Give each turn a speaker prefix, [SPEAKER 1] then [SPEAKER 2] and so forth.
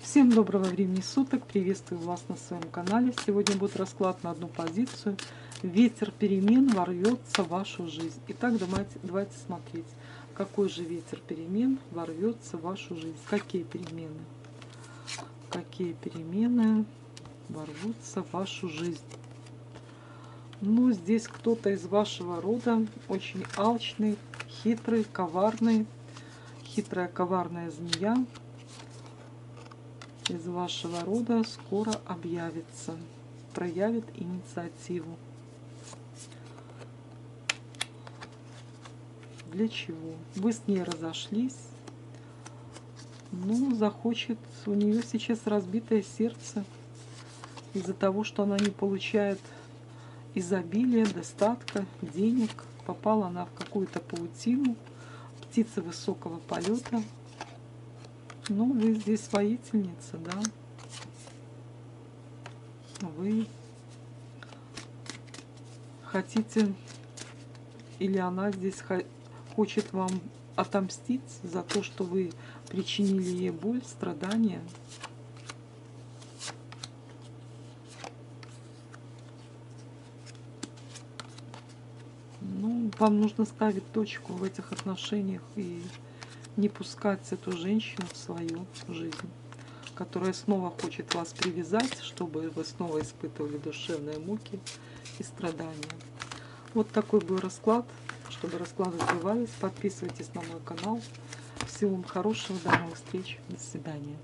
[SPEAKER 1] Всем доброго времени суток, приветствую вас на своем канале. Сегодня будет расклад на одну позицию. Ветер перемен ворвется в вашу жизнь. Итак, давайте смотреть, какой же ветер перемен ворвется в вашу жизнь. Какие перемены? Какие перемены ворвутся в вашу жизнь? Ну, здесь кто-то из вашего рода очень алчный, хитрый, коварный, хитрая, коварная змея из вашего рода скоро объявится, проявит инициативу. Для чего? Вы с ней разошлись, ну, захочет, у нее сейчас разбитое сердце из-за того, что она не получает изобилия, достатка, денег. Попала она в какую-то паутину, птица высокого полета. Ну, вы здесь воительница, да? Вы хотите, или она здесь хочет вам отомстить за то, что вы причинили ей боль, страдания. Ну, вам нужно ставить точку в этих отношениях и не пускать эту женщину в свою жизнь, которая снова хочет вас привязать, чтобы вы снова испытывали душевные муки и страдания. Вот такой был расклад. Чтобы расклады сбывались, подписывайтесь на мой канал. Всего вам хорошего, до новых встреч, до свидания.